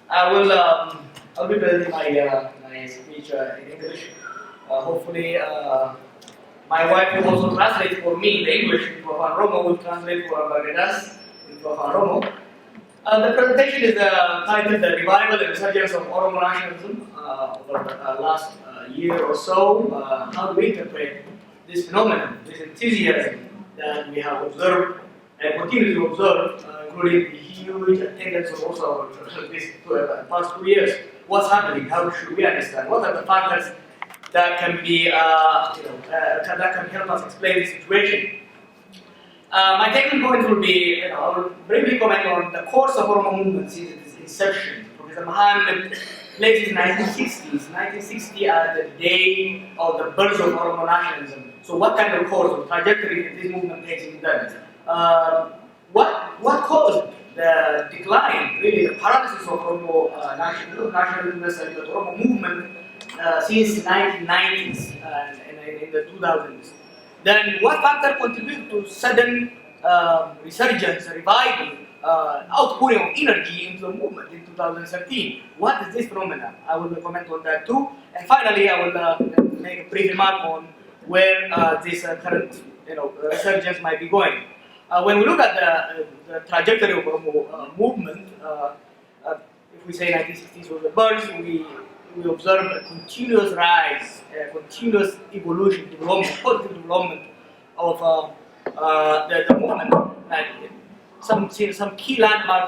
I'll be presenting my speech in English. Hopefully, my wife will also translate for me in English. Into Romo will translate for Bagadas into Romo. The presentation is titled "The Revival and Resurgence of Oromo Nationalism" over the last year or so. How do we interpret this phenomenon, this enthusiasm that we have observed and continue to observe, including the huge attendance of also this past 2 years? What's happening? How should we understand? What are the factors that can be, that can help us explain the situation? My taking point will be, I will briefly comment on the course of Oromo movement since its inception. Professor Mohamed places 1960 as the day of the birth of Oromo nationalism. So what kind of course or trajectory did this movement take in then? What caused the decline, really the paralysis of Oromo nationalism and the Oromo movement since 1990s and in the 2000s? Then what factor contributed to sudden resurgence, revival, outpouring of energy into the movement in 2013? What is this phenomenon? I will comment on that too. And finally, I will make a brief remark on where this current resurgence might be going. When we look at the trajectory of the movement, if we say 1960s was the birth, we observe a continuous rise, a continuous evolution, development, positive development of the movement. Some key landmark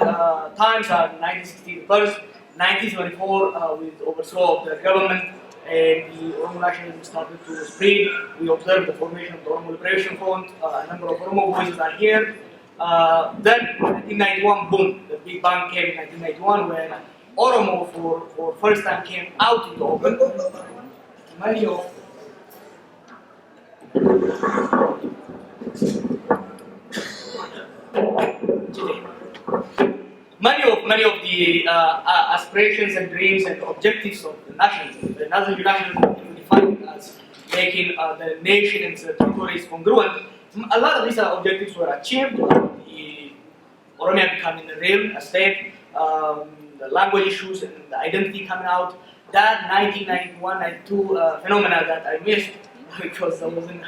times are 1960 birth, 1974 with overthrow of the government, and the Oromo nationalism started to spread. We observed the formation of the Oromo Liberation Front. A number of Oromo voices are here. Then, 1991, boom, the big bang came in 1991 when Oromo for first time came out in the open. Many of the aspirations and dreams and objectives of the nationalism, the nationalism defined as making the nation and the territories congruent. A lot of these objectives were achieved. The Oromia becoming a real state, the language issues and the identity coming out. That 1991-92 phenomena that I missed because I wasn't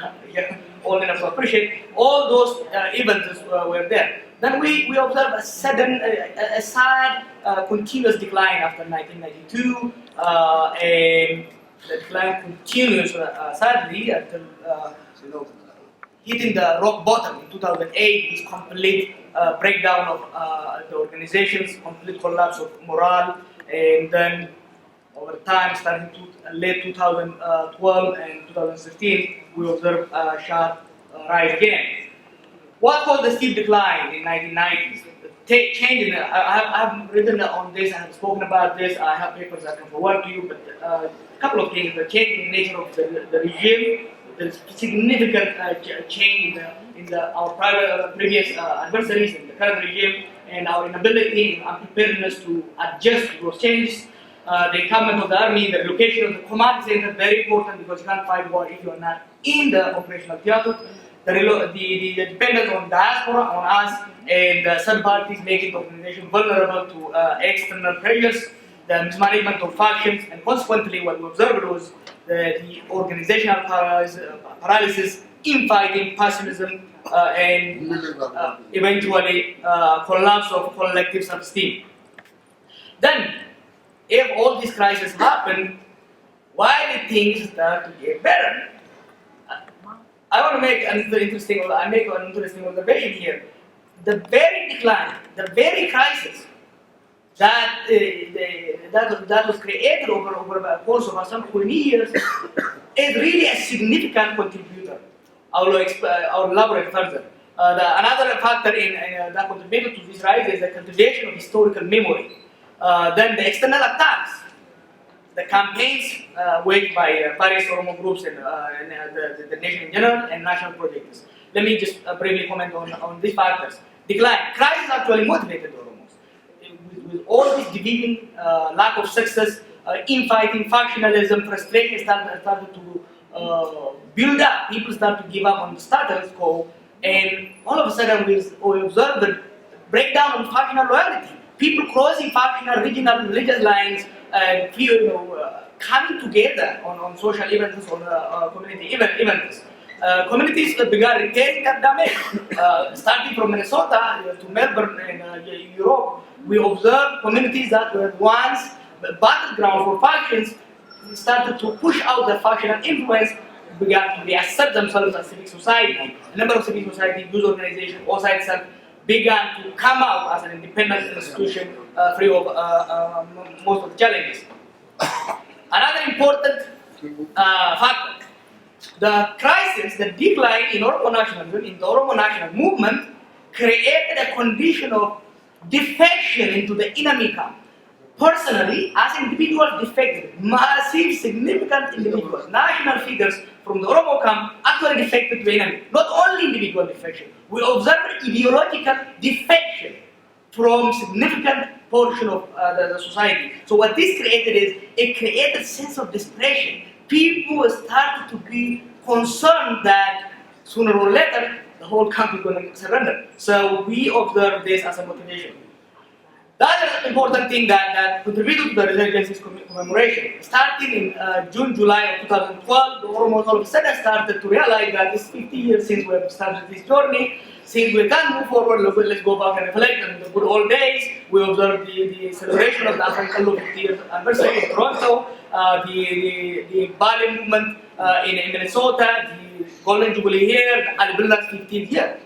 old enough to appreciate. All those events were there. Then we observe a sudden, a sad, continuous decline after 1992, and the decline continues sadly until hitting the rock bottom in 2008. This complete breakdown of the organizations, complete collapse of morale, and then over time, starting to late 2012 and 2016, we observe a sharp rise again. What caused the steep decline in 1990s? The change in I have written on this, I have spoken about this, I have papers I can forward to you, but a couple of things. The change in the nature of the regime, the significant change in our previous adversaries in the current regime, and our inability and unpreparedness to adjust to those changes. The incumbent of the army, the relocation of the command center, very important because you can't fight war if you are not in the operational theater. The dependence on diaspora, on us, and third parties making the organization vulnerable to external pressures, the mismanagement of factions, and consequently what we observed was the organizational paralysis, infighting, pessimism, and eventually collapse of collective self-esteem. Then, if all these crises happen, why did things start to get better? I want to make an interesting observation here. The very decline, the very crisis that was created over the course of some 20 years is really a significant contributor. I will elaborate further. Another factor that contributed to this rise is the cultivation of historical memory. Then the external attacks, the campaigns waged by various Oromo groups and the nation in general and national projects. Let me just briefly comment on these factors. Decline. Crisis actually motivated Oromos. With all this division, lack of success, infighting, factionalism, frustration started to build up. People start to give up on the status quo, and all of a sudden we observed breakdown of factional loyalty. People crossing factional, regional, religious lines, coming together on social events, on community events. Communities began repairing that damage. Starting from Minnesota to Melbourne in Europe, we observed communities that were once battleground for factions started to push out the factional influence, began to reassert themselves as civic society. A number of civic society, youth organizations, OSA itself, began to come out as an independent institution free of most of the challenges. Another important factor, the crisis, the decline in Oromo nationalism, in the Oromo national movement, created a condition of defection into the enemy camp. Personally, as individuals defected, massive, significant individuals, national figures from the Oromo camp actually defected to the enemy. Not only individual defection, we observed ideological defection from significant portion of the society. So what this created is, it created a sense of desperation. People started to be concerned that sooner or later, the whole camp is going to surrender. So we observe this as a motivation. The other important thing that contributed to the resurgence's commemoration, starting in June, July of 2012, the Oromos all of a sudden started to realize that it's 50 years since we have started this journey. Since we can't move forward, let's go back and reflect on the good old days. We observed the celebration of the African 50th anniversary in Toronto, the Bali movement in Minnesota, the Golden Jubilee here, the Alibilla's 50th year.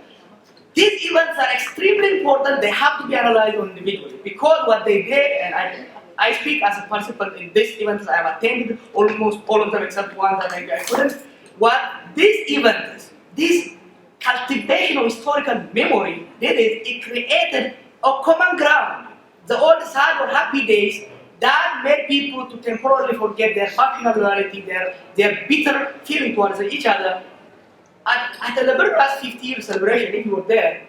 These events are extremely important. They have to be analyzed individually because what they did, and I speak as a participant in these events. I have attended almost all of them except one that I couldn't. What these events, this cultivation of historical memory did is it created a common ground. The old sad or happy days that made people to temporarily forget their factional loyalty, their bitter feeling towards each other. At the Libertas 50-year celebration, if you were there,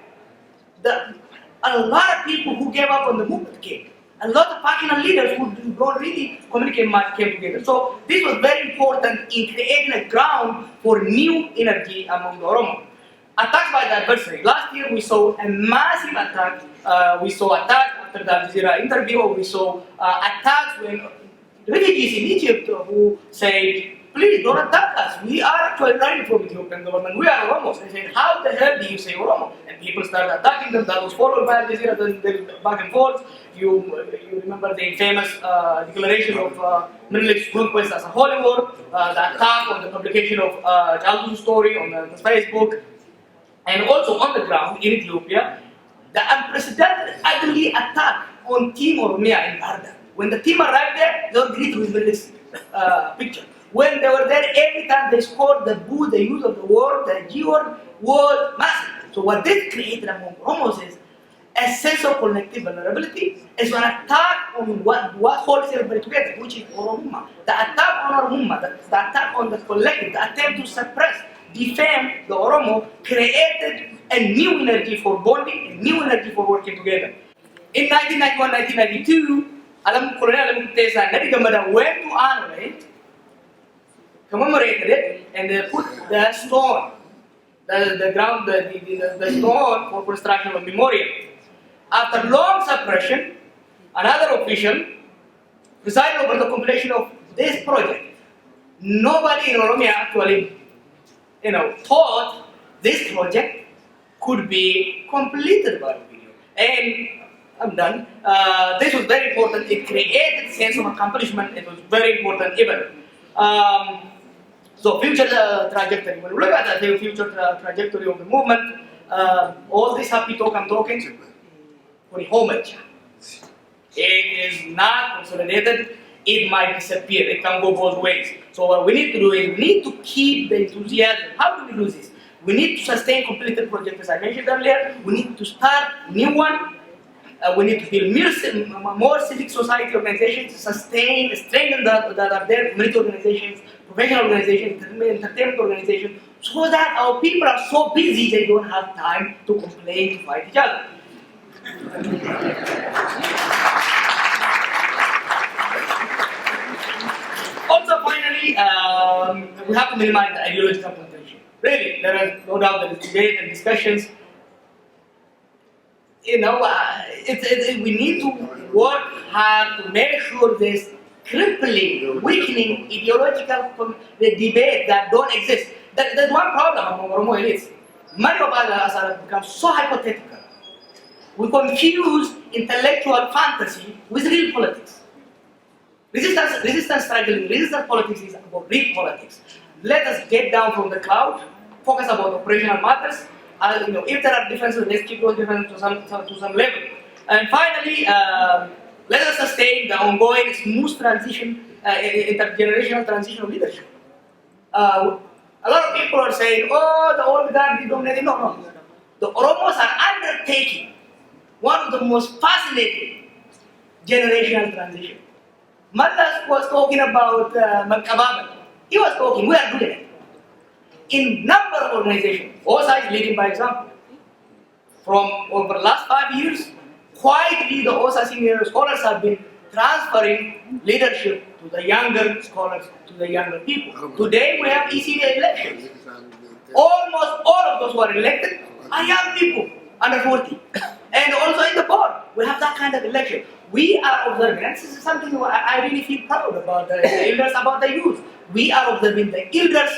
a lot of people who gave up on the movement came. A lot of factional leaders who don't really communicate much came together. So this was very important in creating a ground for new energy among the Oromo. Attacks by the adversary. Last year we saw a massive attack. We saw attacks after the Al Jazeera interview. We saw attacks when refugees in Egypt who said, please don't attack us. We are actually running from the Ethiopian government. We are Oromos. They said, how the hell do you say Oromo? And people started attacking them. That was followed by Al Jazeera, then back and forth. You remember the infamous declaration of Menelik's conquest as a holy war, the attack on the publication of Jaldu's story on the Facebook, and also on the ground in Ethiopia, the unprecedented ugly attack on Team Oromia in Barda. When the team arrived there, they were greeted with Menelik's picture. When they were there, every time they scored the boo, the use of the word, the Jewar was massive. So what this created among Oromos is a sense of collective vulnerability. It's an attack on what holds everybody together, which is Oromuma. The attack on Oromuma, the attack on the collective, the attempt to suppress, defame the Oromo, created a new energy for bonding, a new energy for working together. In 1991, 1992, Colonel Alam Kutesa and Nadi Gamada went to honor it, commemorated it, and they put the stone, the stone for construction of memorial. After long suppression, another official presided over the completion of this project. Nobody in Oromia actually, thought this project could be completed by the video. And I'm done. This was very important. It created a sense of accomplishment. It was very important event. So future trajectory. When we look at the future trajectory of the movement, all this happy talk I'm talking, for the homage. It is not consolidated. It might disappear. It can go both ways. So what we need to do is we need to keep the enthusiasm. How do we do this? We need to sustain completed projects as I mentioned earlier. We need to start new one. We need to build more civic society organizations to sustain, strengthen that are there, community organizations, professional organizations, entertainment organizations, so that our people are so busy they don't have time to complain, to fight each other. Also, finally, we have to minimize the ideological confrontation. Really, there is no doubt there is debate and discussions. we need to work hard to make sure this crippling, weakening ideological the debate that don't exist. There's one problem among Oromo elites. Many of us have become so hypothetical. We confuse intellectual fantasy with real politics. Resistance struggling, resistance politics is about real politics. Let us get down from the cloud, focus about operational matters. If there are differences, let's keep those differences to some level. And finally, let us sustain the ongoing smooth transition, intergenerational transition of leadership. A lot of people are saying, oh, the old guard is dominating. No. The Oromos are undertaking one of the most fascinating generational transition. Mallas was talking about Magkababal. He was talking, we are doing it. In number of organizations, OSA is leading by example. From over the last 5 years, quietly the OSA senior scholars have been transferring leadership to the younger scholars, to the younger people. Today we have ECD elections. Almost all of those who are elected are young people, under 40. And also in the board, we have that kind of election. We are observing, and this is something I really feel proud about the elders, about the youth. We are observing the elders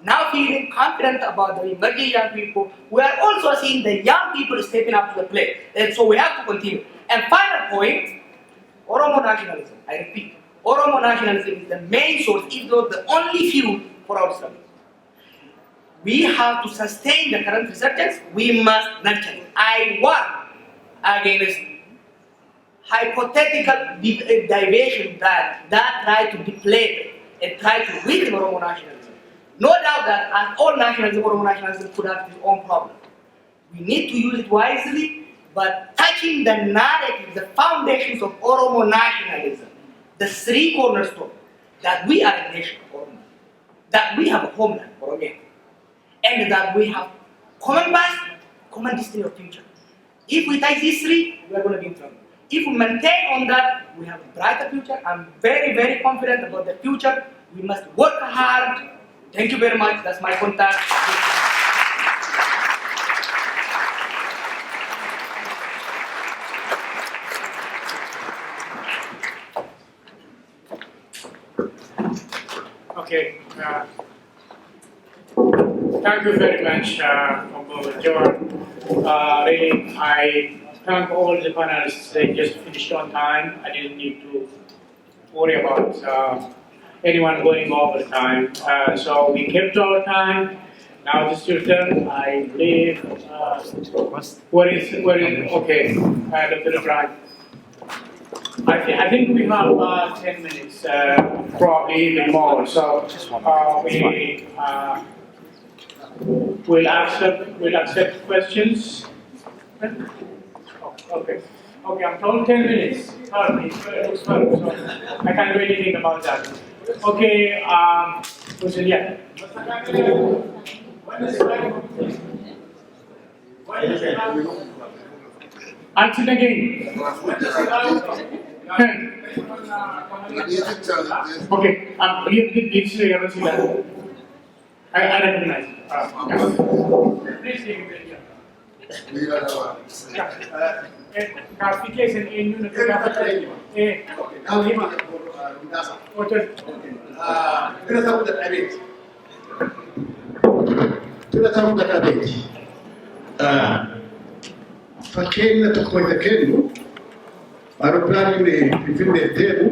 now feeling confident about the emerging young people. We are also seeing the young people stepping up to the plate. And so we have to continue. And final point, Oromo nationalism. I repeat, Oromo nationalism is the main source, if not the only fuel for our struggle. We have to sustain the current resurgence. We must nurture it. I warn against hypothetical diversion that try to deplete and try to weaken Oromo nationalism. No doubt that as all nationalism, Oromo nationalism could have its own problem. We need to use it wisely, but touching the narrative, the foundations of Oromo nationalism, the three cornerstones, that we are a nation, Oromo, that we have a homeland, Oromia, and that we have common past, common destiny of future. If we touch these three, we are going to be in trouble. If we maintain on that, we have a brighter future. I'm very, very confident about the future. We must work hard. Thank you very much. That's my contact. Okay. Thank you very much, Jewar. Really, I thank all the panelists. They just finished on time. I didn't need to worry about anyone going over the time. So we kept our time. Now this is your turn. I believe. Where is? Okay, Dr. Ibrahim. I think we have 10 minutes, probably even more. So we'll accept questions. Okay. Okay, I'm told 10 minutes. Sorry, so I can't do anything about that. Okay, yeah. Answer again. Okay, I recognize. Please take it. Clarification in unit. Fakkeenya tokko isa kennu aeroplaaniin Finfinnee deemu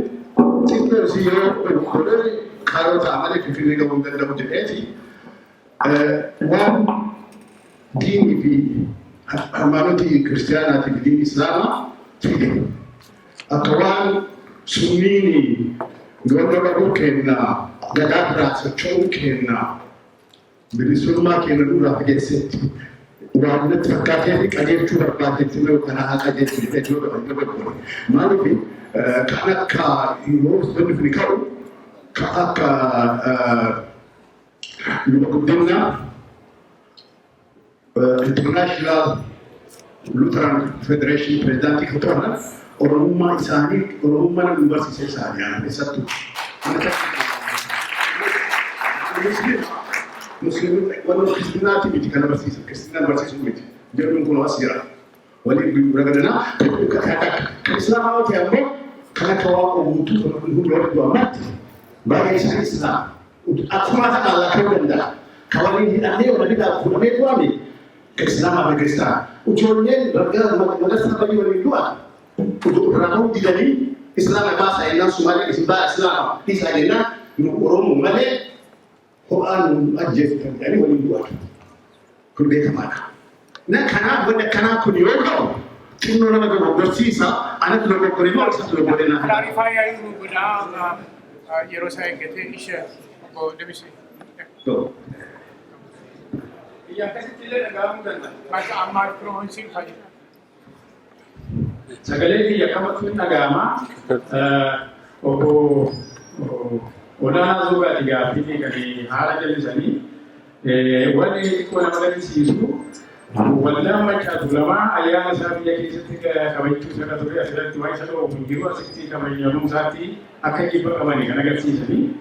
xiqqoosi yeroo godhee karoota amalee Finfinnee gahuu hin danda'u jedheeti waan diinii fi haymanotii kiristaanaatii fi diinii islaamaa fide akka waan sunniini gabra dhabuu kennaa gadaa biraa socho'uu kennaa bilisummaa kenna duraa fageessetti waan natti fakkaatee fi qajeelchuu barbaadetti yoo kana haa qajeelchu jedhee yoo godhan maaliif kan akka yoo wanni kun ka'u kan akka luma guddinaa International Lutheran Federation Prezidaantii kan ta'an Oromummaa isaanii Oromummaa nama barsiisee isaanii keessattuu Musliimota warra Kiristaanaati miti kana barsiisan Kiristaanaan barsiisuu miti jedhuun kun as jira ولكن الإسلام هو كأنه كان كواكب وجود من هو الدوامات بعد الإسلام أكمل على كذا كوالين أهلي ولا كذا كل ما يقولي الإسلام هذا الإسلام وجونين رجال مدرسة تبي ولا دوا ورانو ديالي إسلام bahasa Indonesia Somalia Islam di sana orang Melayu Quran aja jadi wali dua kuliah mana nah karena kunyogo kino nama kalau bersisa anak tu kalau kunyogo satu boleh nak clarify yang guna yero saya kete isya ko demisi tu yang kasi tidak agam dan masa amat prohonsing saja sekali lagi ya kamu tu agama Odana juga tiga piti kali hal jadi sini wani ko na magana sisu wala macha ulama ayana sabi ya kisi tika kawai tu saka tu ya sada tuai sada o mungiwa sikti kawai yamu sati akaji ba kamani kana gasi sini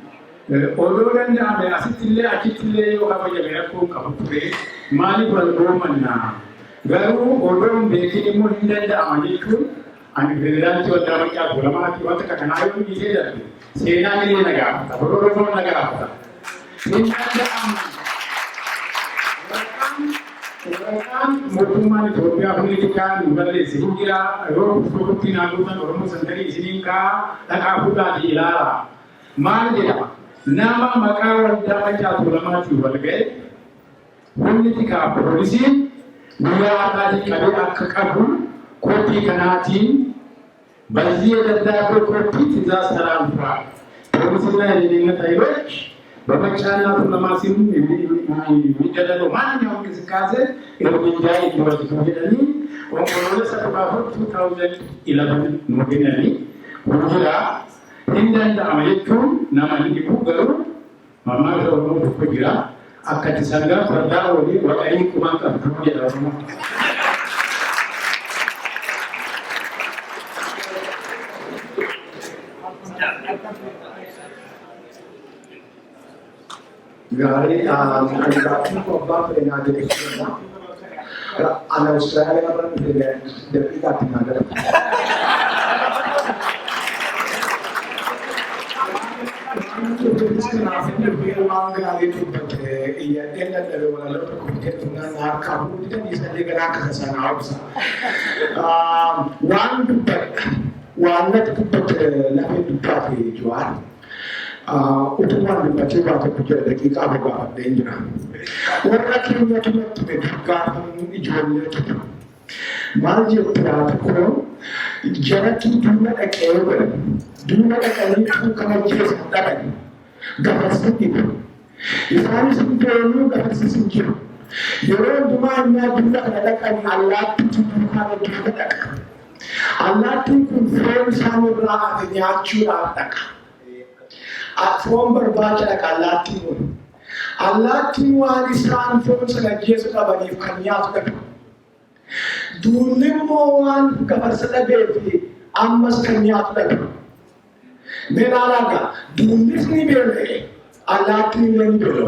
odoran da me asitille akitille yo kawai ya mera ko kapure mali wal romanna garu odon be kini mo hindanda amaliku ani federal to da macha ulama ki wata kana yo ni da Sena ini negara, beberapa negara. Ini ada orang mutuman Ethiopia pendidikan mulai sehingga orang seperti nalutan orang sendiri sini dan aku tadi lara. Mana nama makawan dapat jatuh lama juga lagi. Pendidikan polisi dia tadi kami kabul koti kanati. Bazia dan kopi tidak salam pak. Perusahaan ini dengan Thailand, bapak channel tu nama sim ini ada mana yang kita kasih, yang menjadi dua tahun ini, orang orang satu tahun 2011 mungkin ini, berjaya. Hindan dah Amerika, nama ini bukan, mama orang berjaya, akan disangka pada orang ini kumangkan berjaya orang. Gari agak cukup apa yang ada di sana. Anak Australia orang dari kita tinggal. Iya, dia dari mana lalu kemudian dengan kamu kita bisa digerak ke sana apa? One tempat lagi tempat jual. Untuk mana baca baca kerja lagi kamu bawa dengar. Orang kini cuma terdekat jualnya kita. Malah berapa kau jangan cuma ekor, cuma ekor itu kalau jelas ada. Gafar sedikit. Islam sebetulnya gafar sedikit. Orang cuma nyata ada kan Allah itu kalau kita Allah itu confirm sama berapa nyacu ada. Form berbaca Allah itu. Allah itu warisan form sengaja sudah bagi kanya sudah. Dunia mauan kabar sudah beri amas kanya sudah. Beralaga dunia ni beri Allah itu ni beri.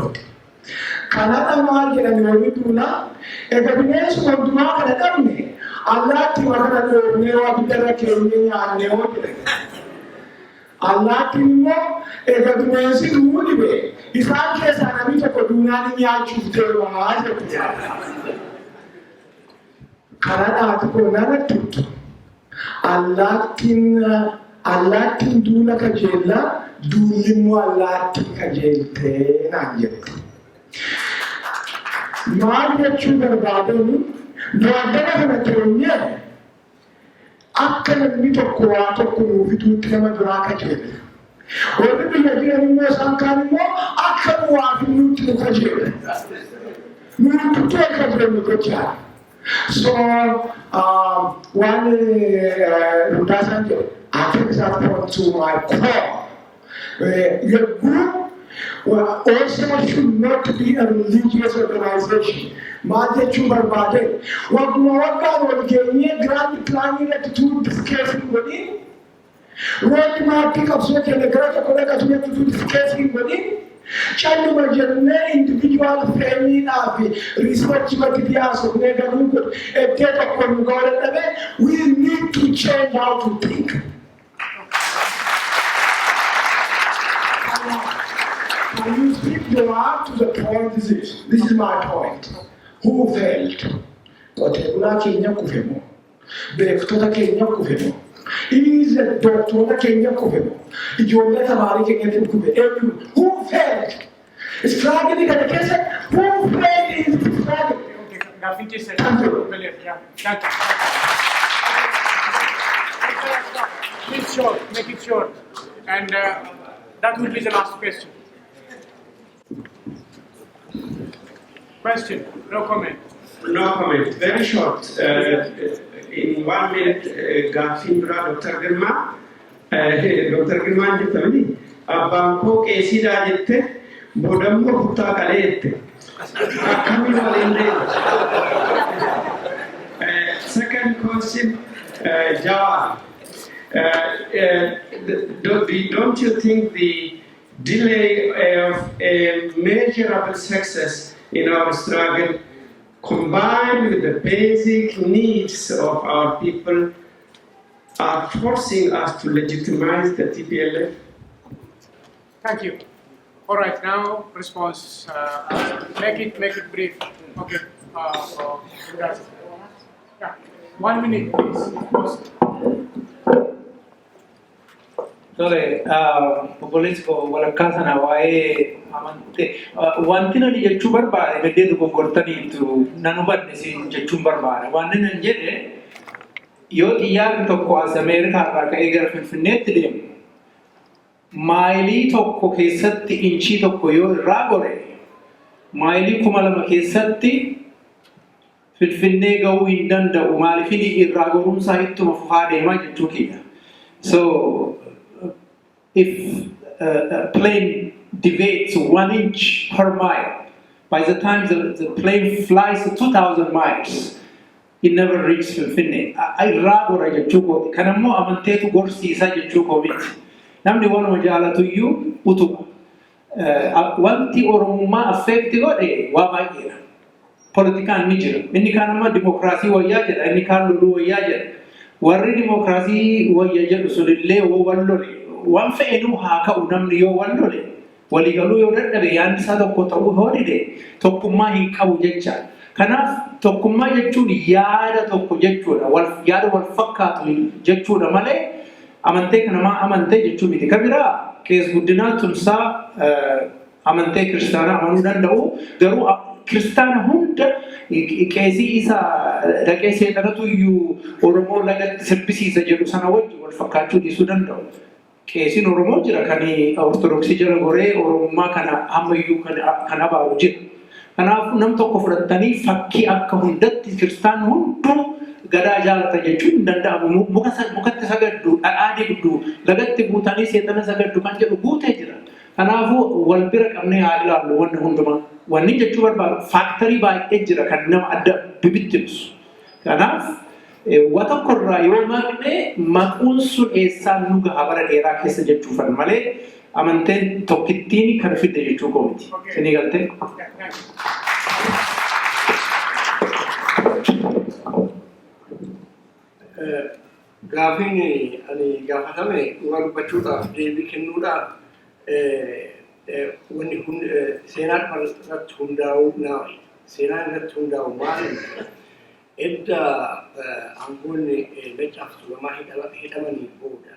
Karena tamal kita ni tula, ekabine semua dua kada ni. Allah itu mana ni orang bicara kini ni orang Allah timmo e gaduna si duli be Islam ke sana mi ko dunia ni ya chufte wa aje kuja karana ko nana tut Allah tin dula ka jella duli mo Allah tin ka jelte na jette ma ya chubar badani do adana na tenya akan mito kuat aku itu tema beraka jadi. Orang itu jadi ni sangkan mo akan wafin itu kaji. Mungkin itu akan berjalan. So one rutasan je. I think that point to my core. Your group also should not be a religious organization. Made chubar bade. Wagwaga wagenya grand planning to discussing within. What ma pick up so can the grand collector to discussing within. Channuma jennee individual familyidhaaf research bakki yaasofnee garuu kun eddee tokko nu godhadhabe we need to change how to think. Can you speak your heart to the point? This is my point. Who failed? Qotee keenya kufemo. Beektota keenya kufemo. Is the doctor Kenya kufemo. Ijoollee tamaarii keenyatti kufe. Who failed? Struggling at the case. Who failed is struggling. Please short, make it short. And that will be the last question. Question, no comment. No comment, very short. In 1 minute, Gafindra, Dr. Girma, Dr. Girma Jitamini, Banko Kesida Jette, Bodambo Kuta Kalete. Second question, Jawar. Don't you think the delay of a measurable success in our struggle, combined with the basic needs of our people, are forcing us to legitimize the TPLF? Thank you. All right, now response. Make it brief. Okay. Yeah. 1 minute, please. Sorry, police ko walakkaa sana waa'ee amante wanti nani jechuu barbaade beddeetu gogortaniitu nan hubanne si jechuun barbaada. Wanni nan jedhe yoo xiyyaarri tokko as Ameerikaa irraa ka'ee gara Finfinneetti deemu maayilii tokko keessatti inchii tokko yoo irraa gore maayilii 2000 keessatti Finfinnee gahuu hin danda'u maaliifini irraa gorumsaa ittuma fufaa deemaa jechuu kiyya. So if a plane deviates 1 inch per mile, by the time the plane flies 2,000 miles, it never reaches Finfinne. I rather jechuko kanammo amanteetu gorsiisa jechuko miti. Namni wanuma jaalatu iyyuu utuma. Wanti Oromummaa affeekti godhe waa baay'eedha. Politikaan ni jira. Inni kaan amma dimokiraasii wayyaa jedha. Inni kaan loluu wayyaa jedha. Warri dimokiraasii wayya jedhu sunillee wal lole. Waan fe'enu haa ka'u namni yoo wal lole. Waliigaluu yoo dadhabe yaadni isaa tokko ta'uu yoo dide tokkummaa hin qabu jecha. Kanaaf tokkummaa jechuun yaada tokko jechuudha. Yaada wal fakkaatu jechuudha malee amantee kanamaa amantee jechuu miti. Kan biraa keessa guddinaa tumsaa amantee kiristaanaa amanuu danda'u garuu kiristaana hunda qeesii isaa dhaqee seexanatu iyyuu Oromoo lagatti sirbisiisa jedhu sana wajjin wal fakkaachuu dhiisuu danda'u. Qeesiin Oromoo jira kan Ortodoksii jala goree Oromummaa kana ammayyuu kan abaaru jira. Kanaaf nam tokko fudhatanii fakkii akka hundatti kiristaan hunduu gadaa jaalata jechuun hin danda'amu. Mukatti sagaddu, dhadhaa dibdu, lagatti guutanii seexana sagaddu kan jedhu guutee jira. Kanaafuu wal bira qabnee haa ilaallu wanni hundumaa. Wanni jechuu barbaadu faaktarii baay'ee jira kan nama adda bibittimsu. Kanaaf waa tokkorraa yoo maqnee maquun sun eessaan nu gahaa bara dheeraa keessa jechuufan malee amanteen tokkittiin kan fidde jechuu koomiti. Isinii galtee? Gaafiin ani gaafatame dhugaa dubbachuudhaaf deebii kennuudhaaf wanni kun seenaa irratti hundaa'uu naayi. Seenaa irratti hundaa'u maali? Edda aangoonni Naccaaftuu lamaa hidhamanii booda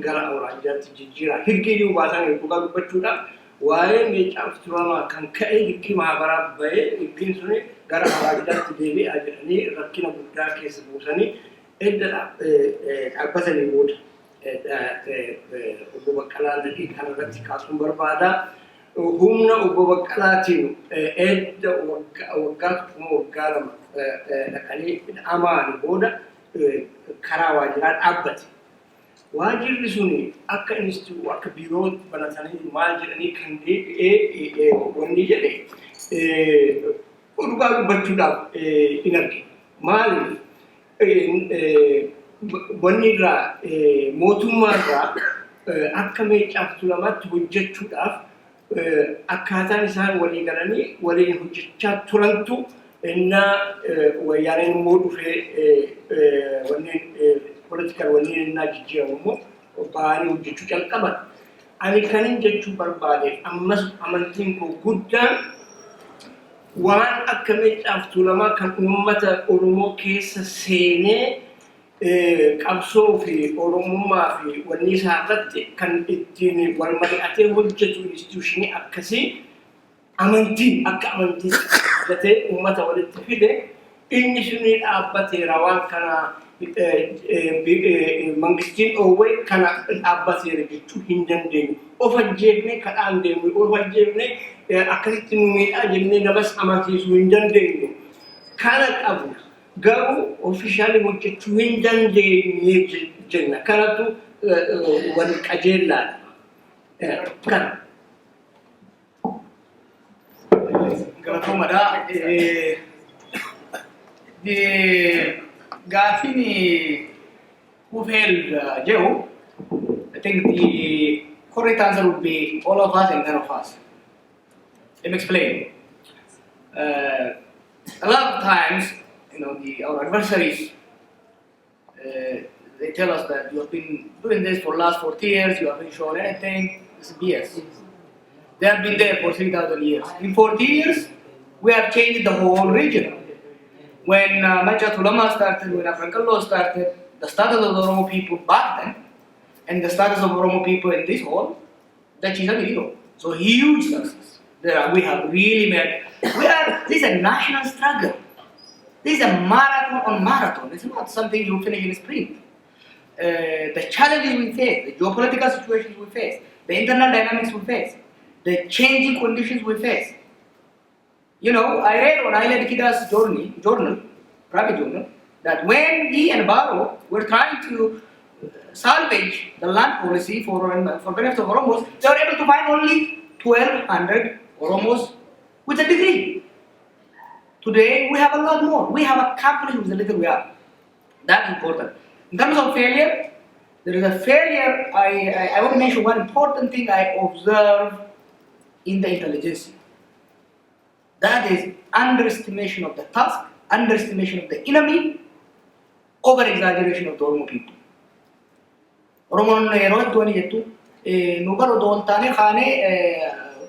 gara awraajjaatti jijjiiraa hirkii baasan dhugaa dubbachuudhaaf waa'ee Naccaaftuu lamaa kan ka'e hirkii maabaraa bahee hirkiin suni gara awraajjaatti deebi'aa jedhanii rakkina guddaa keessa buusanii edda dhaabbatanii booda obbo Baqqalaa Nadhii kanarratti kaasuun barbaada. Humna obbo Baqqalaatiin edda waggaa tokkuma waggaa lama dhaqanii hidhamaan booda karaa waajiraa dhaabbate. Waajirri suni akka instituutii akka biiroo banatanii maal jedhanii kan deebi'ee wanni jedhe dhugaa dubbachuudhaaf hin argine. Maaliif wanni irraa mootummaa irraa akka Naccaaftuu lamaatti hojjechuudhaaf akkaataan isaan walii galanii waliin hojjechaa turantu innaa wayyaaneen immoo dhufee wanneen political wanneen innaa jijjiiramu immoo ba'anii hojjechuu jalqaban. Ani kanin jechuu barbaade ammas amantiin koo guddaan waan akka Meeccaaf Tuulamaa kan uummata Oromoo keessa seenee qabsoo fi Oromummaa fi wanni isaa irratti kan ittiin wal mari'atee hojjetu instituushinii akkasii amantiin akka amantii fudhatee uummata walitti fide inni sunii dhaabbateera waan kana mangistiin dhoowwee kana dhaabbateera jechuu hin dandeenyu. Of ajjeefnee kadhaan deemnu of ajjeefnee akkasitti nu miidhaa jennee namas amansiisuu hin dandeenyu. Kana qabna. Garuu ofishaalii hojjechuu hin dandeenye jenna. Kanatu wal qajeellaadha. Kana. Galatoomadha. Gaaffiin who failed Jehu, I think the correct answer would be all of us and none of us. Let me explain. A lot of times, our adversaries, they tell us that you have been doing this for the last 40 years, you haven't shown anything. It's BS. They have been there for 3,000 years. In 40 years, we have changed the whole region. When Meeccaaf Tuulamaa started, when African law started, the status of the Oromo people back then, and the status of Oromo people in this hall, that is a video. So huge success. We have really made. This is a national struggle. This is a marathon on marathon. It's not something you finish in a sprint. The challenges we face, the geopolitical situations we face, the internal dynamics we face, the changing conditions we face. I read on Island Kida's journal, private journal, that when he and Barrow were trying to salvage the land policy for benefit of Oromos, they were able to find only 1,200 Oromos with a degree. Today, we have a lot more. We have accomplished with the little we have. That's important. In terms of failure, there is a failure. I want to mention one important thing I observed in the intelligence. That is underestimation of the task, underestimation of the enemy, over-exaggeration of the Oromo people. Oromoon yeroo iddoo jettu nu bara doontaanee kaanee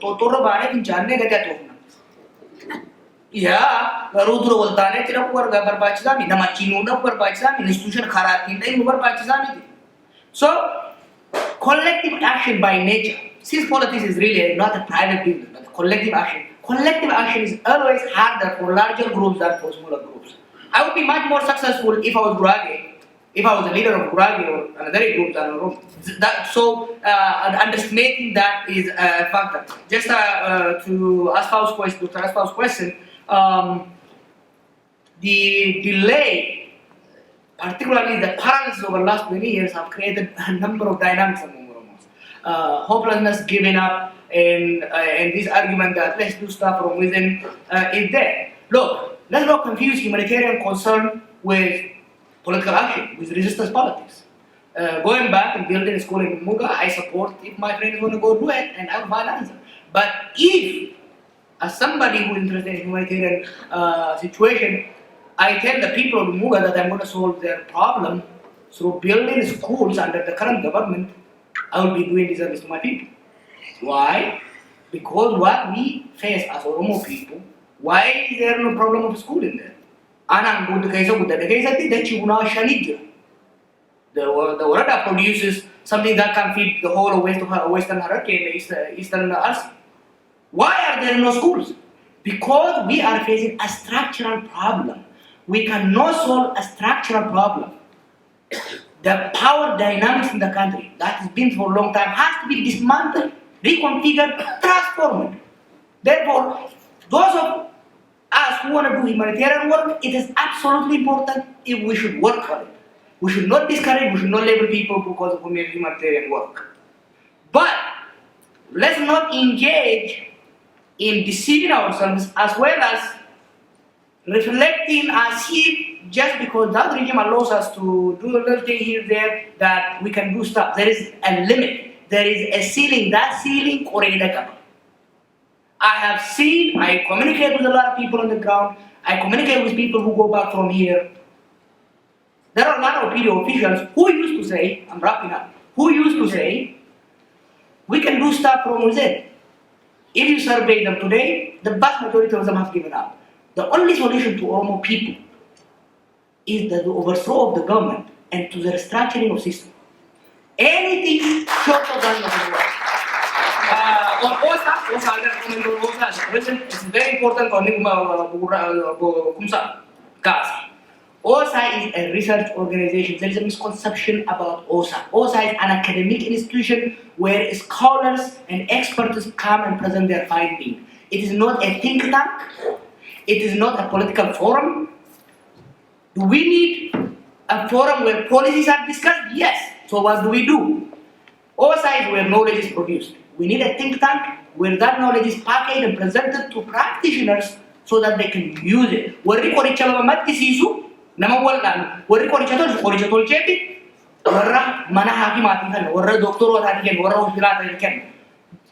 xooxxoorra baanee fincaannee gadi atoofna. Yaa garuu dura waltaaneetti dhaquu barbaachisaa miti. Namachiin nu dhaquu barbaachisaa miti. Institution karaa ittiin dhaqnu barbaachisaa miti. So, collective action by nature. Since politics is really not a private business, but collective action. Collective action is always harder for larger groups than for smaller groups. I would be much more successful if I was Gurage, if I was a leader of Gurage or another group than Oromo. Underestimating that is a factor. Just to Dr. Asfau's question, the delay, particularly the paralysis over the last many years, have created a number of dynamics among Oromos. Hopelessness, giving up, and this argument that let's do stuff from within is there. Look, let's not confuse humanitarian concern with political action, with resistance politics. Going back and building a school in Muga, I support if my friend is going to go do it, and I will finance it. But if, as somebody who is interested in humanitarian situation, I tell the people of Muga that I'm going to solve their problem through building schools under the current government, I will be doing disservice to my people. Why? Because what we face as Oromo people, why is there no problem of school in there? The Warada produces something that can feed the whole of Western Hararghe and Eastern Arsi. Why are there no schools? Because we are facing a structural problem. We cannot solve a structural problem. The power dynamics in the country that has been for a long time has to be dismantled, reconfigured, transformed. Therefore, those of us who want to do humanitarian work, it is absolutely important if we should work on it. We should not discourage, we should not label people because of humanitarian work. But let's not engage in deceiving ourselves as well as reflecting as if just because that regime allows us to do a little thing here there that we can do stuff. There is a limit. There is a ceiling. That ceiling I have seen, I communicate with a lot of people on the ground, I communicate with people who go back from here. There are a lot of PDO officials who used to say, I'm wrapping up, who used to say, we can do stuff from within. If you survey them today, the vast majority of them have given up. The only solution to Oromo people is the overthrow of the government and to the restructuring of system. Anything short of that on Osa, I recommend Osa as president. It's very important on Kumsa, Gaza. OSA is a research organization. There is a misconception about OSA. OSA is an academic institution where scholars and experts come and present their findings. It is not a think tank. It is not a political forum. Do we need a forum where policies are discussed? Yes. So what do? OSA is where knowledge is produced. We need a think tank where that knowledge is packaged and presented to practitioners so that they can use it. Nama wallan warri qoricha tolcheeti warra mana hakimaati kan warra doktorota kan warra hospitaalaa kan.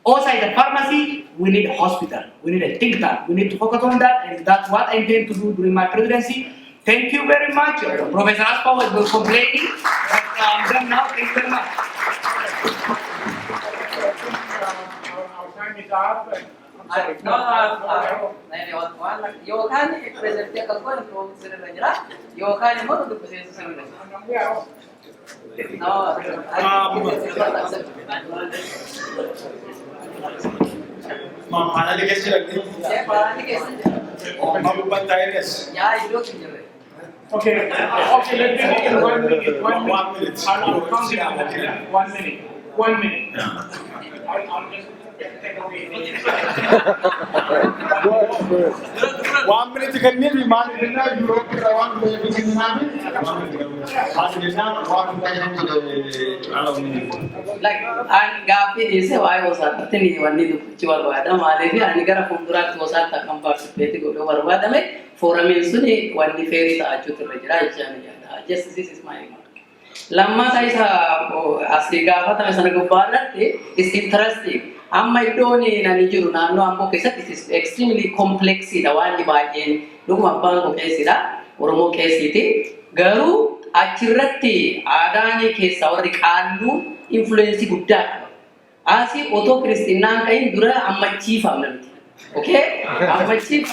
OSA is a pharmacy. We need a hospital. We need a think tank. We need to focus on that, and that's what I intend to do during my presidency. Thank you very much. Professor Aspa was complaining, but I'm done now. Thank you very much. Our time is up. I'm sorry. Okay, let me make it 1 minute. 1 minute. I'll count it. 1 minute. 1 minute. I'll just take away. 1 minute can nearly manage Europe. Like and Gapi is a why was at the one need to Jewar Mohamed, and Gara Fundura was at the comparative over Wadame, for a Minsuni, when the fairy to the just this is my remark. Lama saya asliga apa sama sana is interesting. Amma idoni na nijuru na no ambo kesa is extremely complex ida wani bajen lugma bango kesida oromo kesiti garu achirratti adani kesa warri qallu influence guddaa asi auto kristinaan kain dura amma chief amna okay amma chief